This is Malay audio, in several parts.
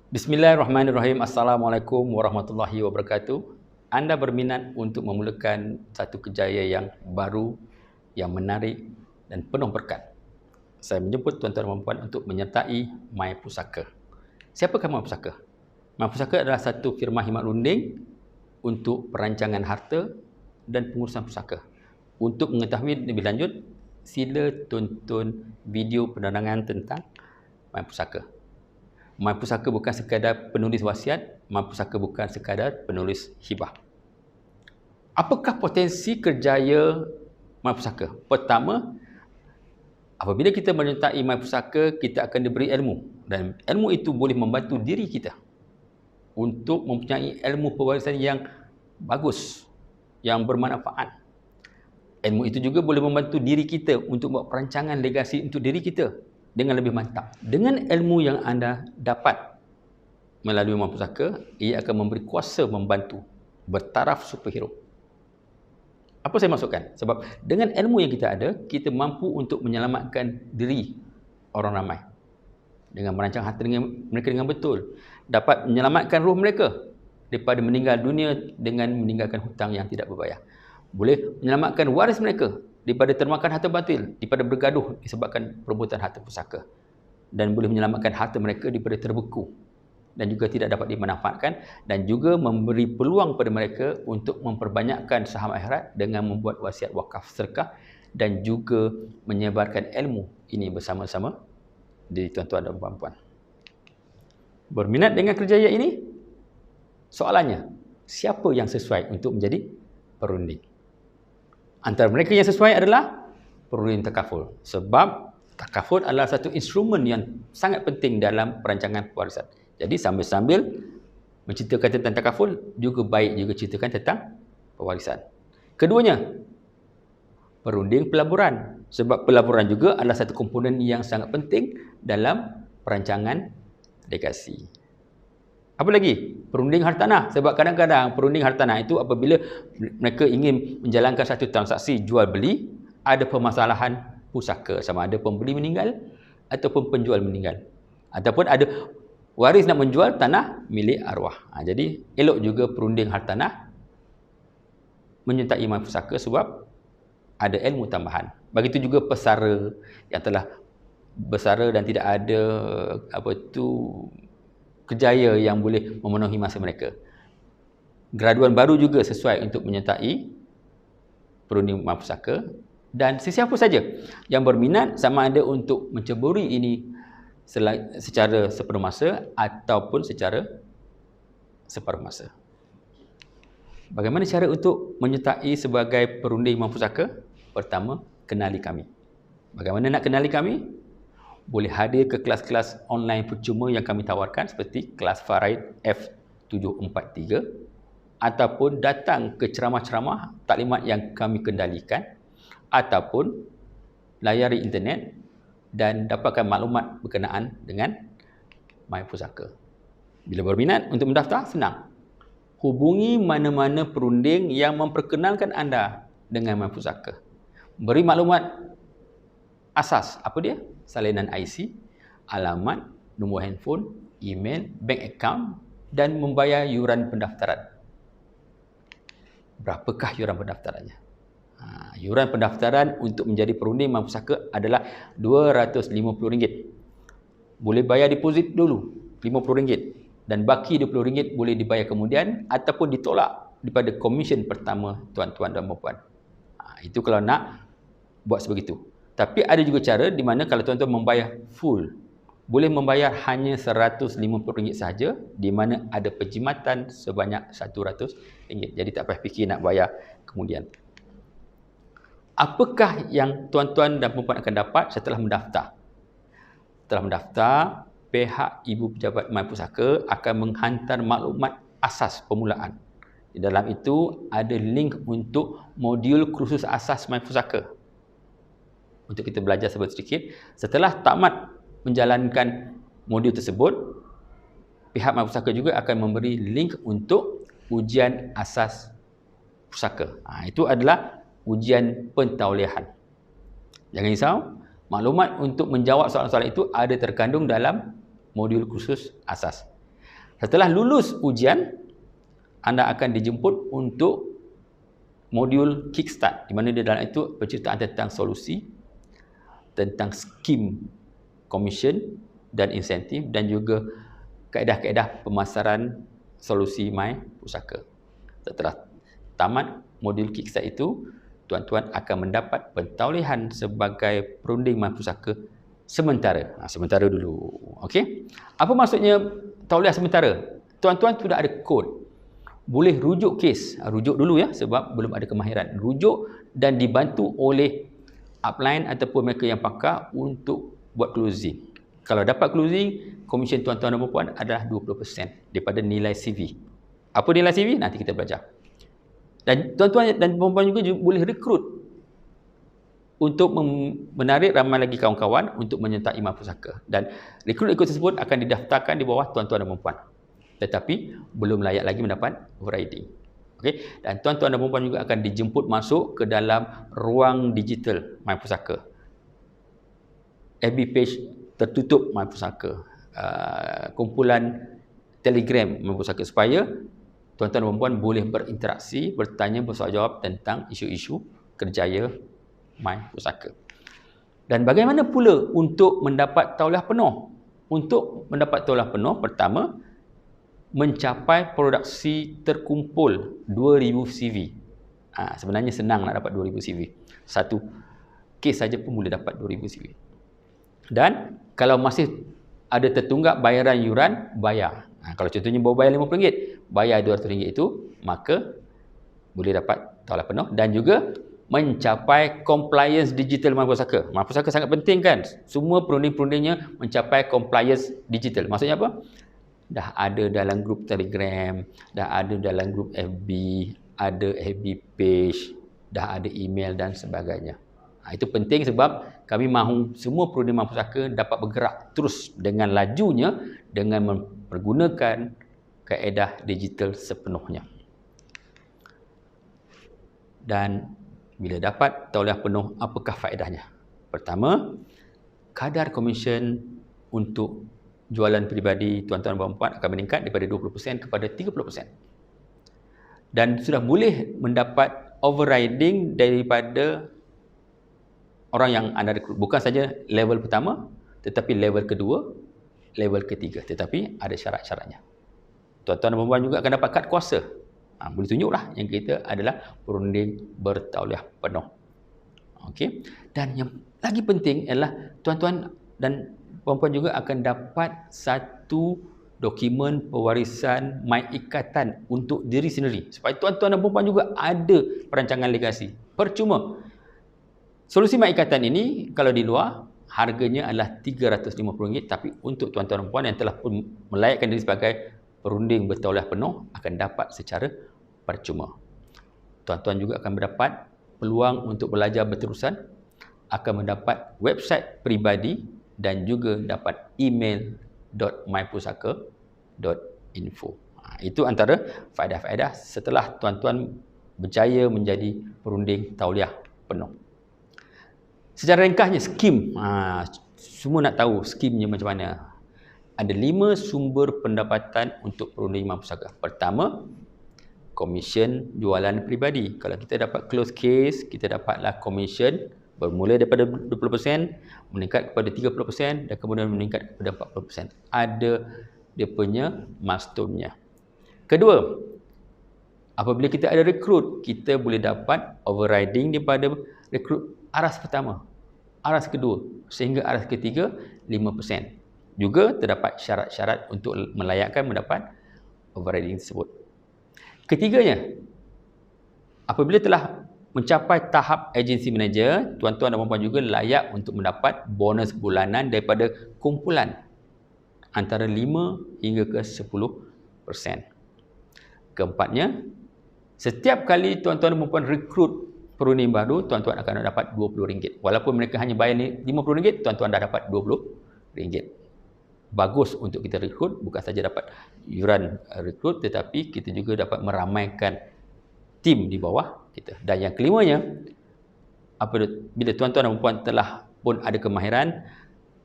Bismillahirrahmanirrahim. Assalamualaikum warahmatullahi wabarakatuh. Anda berminat untuk memulakan satu kerjaya yang baru, yang menarik dan penuh berkat. Saya menjemput tuan-tuan dan puan untuk menyertai My Pusaka. Siapakah My Pusaka? My Pusaka adalah satu firma khidmat runding untuk perancangan harta dan pengurusan pusaka. Untuk mengetahui lebih lanjut, sila tonton video penerangan tentang My Pusaka. My Pusaka bukan sekadar penulis wasiat, My Pusaka bukan sekadar penulis hibah. Apakah potensi kerjaya My Pusaka? Pertama, apabila kita menyertai My Pusaka, kita akan diberi ilmu. Dan ilmu itu boleh membantu diri kita untuk mempunyai ilmu pewarisan yang bagus, yang bermanfaat. Ilmu itu juga boleh membantu diri kita untuk buat perancangan legasi untuk diri kita dengan lebih mantap. Dengan ilmu yang anda dapat melalui My Pusaka, ia akan memberi kuasa membantu bertaraf superhero. Apa saya maksudkan? Sebab dengan ilmu yang kita ada, kita mampu untuk menyelamatkan diri orang ramai. Dengan merancang harta mereka dengan betul. Dapat menyelamatkan roh mereka daripada meninggal dunia dengan meninggalkan hutang yang tidak berbayar. Boleh menyelamatkan waris mereka daripada termakan harta batil, daripada bergaduh disebabkan perebutan harta pusaka, dan boleh menyelamatkan harta mereka daripada terbeku dan juga tidak dapat dimanfaatkan, dan juga memberi peluang kepada mereka untuk memperbanyakkan saham akhirat dengan membuat wasiat wakaf sedekah dan juga menyebarkan ilmu ini bersama-sama di tuan-tuan dan puan-puan. Berminat dengan kerjaya ini? Soalannya, siapa yang sesuai untuk menjadi perunding? Antara mereka yang sesuai adalah perunding takaful. Sebab takaful adalah satu instrumen yang sangat penting dalam perancangan pewarisan. Jadi sambil-sambil menceritakan tentang takaful, juga baik juga ceritakan tentang pewarisan. Keduanya, perunding pelaburan. Sebab pelaburan juga adalah satu komponen yang sangat penting dalam perancangan legasi. Apa lagi? Perunding hartanah. Sebab kadang-kadang perunding hartanah itu apabila mereka ingin menjalankan satu transaksi jual beli, ada permasalahan pusaka, sama ada pembeli meninggal ataupun penjual meninggal, ataupun ada waris nak menjual tanah milik arwah. Jadi elok juga perunding hartanah menyertai My Pusaka sebab ada ilmu tambahan. Begitu juga pesara yang telah bersara dan tidak ada kerjaya yang boleh memenuhi masa mereka. Graduan baru juga sesuai untuk menyertai perunding My Pusaka, dan sesiapa saja yang berminat sama ada untuk menceburi ini secara sepenuh masa ataupun secara separuh masa. Bagaimana cara untuk menyertai sebagai perunding My Pusaka? Pertama, kenali kami. Bagaimana nak kenali kami? Boleh hadir ke kelas-kelas online percuma yang kami tawarkan seperti kelas Faraid F743, ataupun datang ke ceramah-ceramah taklimat yang kami kendalikan, ataupun layari internet dan dapatkan maklumat berkenaan dengan My Pusaka. Bila berminat untuk mendaftar, senang. Hubungi mana-mana perunding yang memperkenalkan anda dengan My Pusaka. Beri maklumat asas. Apa dia? Salinan IC, alamat, nombor handphone, email, bank account, dan membayar yuran pendaftaran. Berapakah yuran pendaftarannya? Yuran pendaftaran untuk menjadi perunding My Pusaka adalah RM250. Boleh bayar deposit dulu RM50 dan baki RM20 boleh dibayar kemudian ataupun ditolak daripada komisen pertama tuan-tuan dan puan-puan. Itu kalau nak buat sebegitu. Tapi ada juga cara di mana kalau tuan-tuan membayar full, boleh membayar hanya RM150 sahaja, di mana ada penjimatan sebanyak RM100. Jadi tak payah fikir nak bayar kemudian. Apakah yang tuan-tuan dan puan-puan akan dapat setelah mendaftar? Setelah mendaftar, pihak ibu pejabat My Pusaka akan menghantar maklumat asas permulaan. Di dalam itu ada link untuk modul kursus asas My Pusaka, untuk kita belajar sedikit. Setelah tamat menjalankan modul tersebut, pihak My Pusaka juga akan memberi link untuk ujian asas pusaka. Itu adalah ujian pentauliahan. Jangan risau, maklumat untuk menjawab soalan-soalan itu ada terkandung dalam modul kursus asas. Setelah lulus ujian, anda akan dijemput untuk modul Kickstart, di mana di dalam itu penceritaan tentang solusi, tentang skim komisen dan insentif, dan juga kaedah-kaedah pemasaran solusi My Pusaka. Setelah tamat modul Kickstart itu, tuan-tuan akan mendapat pentaulihan sebagai perunding My Pusaka sementara. Sementara dulu. Okey? Apa maksudnya tauliah sementara? Tuan-tuan sudah ada kod. Boleh rujuk kes. Rujuk dulu ya, sebab belum ada kemahiran. Rujuk dan dibantu oleh upline ataupun mereka yang pakar untuk buat closing. Kalau dapat closing, komisen tuan-tuan dan puan adalah 20% daripada nilai CV. Apa nilai CV? Nanti kita belajar. Dan tuan-tuan dan puan juga boleh rekrut untuk menarik ramai lagi kawan-kawan untuk menyertai My Pusaka. Dan rekrut-rekrut tersebut akan didaftarkan di bawah tuan-tuan dan puan. Tetapi belum layak lagi mendapat overriding. Okey, dan tuan-tuan dan puan juga akan dijemput masuk ke dalam ruang digital My Pusaka. FB page tertutup My Pusaka. Kumpulan Telegram My Pusaka, supaya tuan-tuan dan puan boleh berinteraksi, bertanya, bersoal jawab tentang isu-isu kerjaya My Pusaka. Dan bagaimana pula untuk mendapat tauliah penuh? Untuk mendapat tauliah penuh, pertama, mencapai produksi terkumpul 2000 CV. Sebenarnya senang nak dapat 2000 CV. Satu kes saja pun boleh dapat 2000 CV. Dan kalau masih ada tertunggak bayaran yuran, bayar. Kalau contohnya baru bayar RM50, bayar RM200 itu, maka boleh dapat tauliah penuh. Dan juga mencapai compliance digital My Pusaka. My Pusaka sangat penting kan? Semua perunding-perundingnya mencapai compliance digital. Maksudnya apa? Dah ada dalam grup Telegram, dah ada dalam grup FB, ada FB page, dah ada email dan sebagainya. Itu penting sebab kami mahu semua perunding My Pusaka dapat bergerak terus dengan lajunya dengan mempergunakan kaedah digital sepenuhnya. Dan bila dapat tauliah penuh, apakah faedahnya? Pertama, kadar komisen untuk jualan peribadi tuan-tuan dan puan akan meningkat daripada 20% kepada 30%. Dan sudah boleh mendapat overriding daripada orang yang anda rekrut. Bukan saja level pertama, tetapi level kedua, level ketiga. Tetapi ada syarat-syaratnya. Tuan-tuan dan puan juga akan dapat kad kuasa. Boleh tunjuklah yang kita adalah perunding bertauliah penuh. Okey. Dan yang lagi penting adalah tuan-tuan dan puan-puan juga akan dapat satu dokumen pewarisan My Ikatan untuk diri sendiri. Supaya tuan-tuan dan puan-puan juga ada perancangan legasi. Percuma. Solusi My Ikatan ini, kalau di luar, harganya adalah RM350. Tapi untuk tuan-tuan dan puan yang telah pun melayakkan diri sebagai perunding bertauliah penuh, akan dapat secara percuma. Tuan-tuan juga akan mendapat peluang untuk belajar berterusan, akan mendapat website peribadi, dan juga dapat email.mypusaka.info. Itu antara faedah-faedah setelah tuan-tuan berjaya menjadi perunding tauliah penuh. Secara ringkasnya, skim. Semua nak tahu skimnya macam mana. Ada 5 sumber pendapatan untuk perunding My Pusaka. Pertama, komisen jualan peribadi. Kalau kita dapat close case, kita dapatlah komisen bermula daripada 20%, meningkat kepada 30% dan kemudian meningkat kepada 40%. Ada dia punya milestone-nya. Kedua, apabila kita ada rekrut, kita boleh dapat overriding daripada rekrut aras pertama, aras kedua, sehingga aras ketiga 5%. Juga terdapat syarat-syarat untuk melayakkan mendapat overriding tersebut. Ketiganya, apabila telah mencapai tahap agency manager, tuan-tuan dan puan-puan juga layak untuk mendapat bonus bulanan daripada kumpulan antara 5 hingga ke 10%. Keempatnya, setiap kali tuan-tuan dan puan-puan rekrut perunding baru, tuan-tuan akan dapat RM20. Walaupun mereka hanya bayar RM50, tuan-tuan dah dapat RM20. Bagus untuk kita rekrut, bukan saja dapat yuran rekrut, tetapi kita juga dapat meramaikan tim di bawah kita. Dan yang kelimanya, bila tuan-tuan dan puan telah pun ada kemahiran,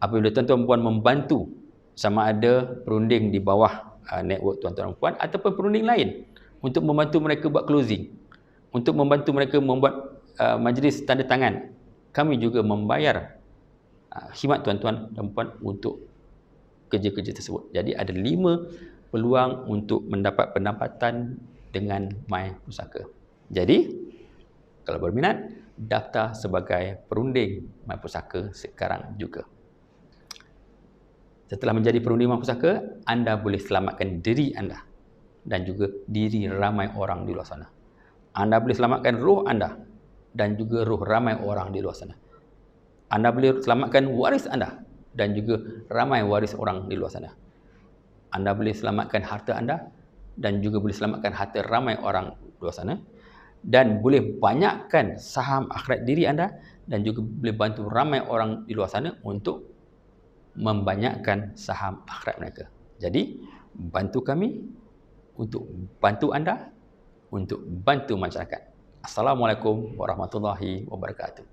apabila tuan-tuan dan puan membantu sama ada perunding di bawah network tuan-tuan dan puan ataupun perunding lain untuk membantu mereka buat closing, untuk membantu mereka membuat majlis tanda tangan. Kami juga membayar khidmat tuan-tuan dan puan untuk kerja-kerja tersebut. Jadi ada 5 peluang untuk mendapat pendapatan dengan My Pusaka. Jadi kalau berminat, daftar sebagai perunding My Pusaka sekarang juga. Setelah menjadi perunding My Pusaka, anda boleh selamatkan diri anda dan juga diri ramai orang di luar sana. Anda boleh selamatkan roh anda dan juga roh ramai orang di luar sana. Anda boleh selamatkan waris anda dan juga ramai waris orang di luar sana. Anda boleh selamatkan harta anda dan juga boleh selamatkan harta ramai orang di luar sana. Dan boleh banyakkan saham akhirat diri anda dan juga boleh bantu ramai orang di luar sana untuk membanyakkan saham akhirat mereka. Jadi, bantu kami untuk bantu anda, untuk bantu masyarakat. Assalamualaikum warahmatullahi wabarakatuh.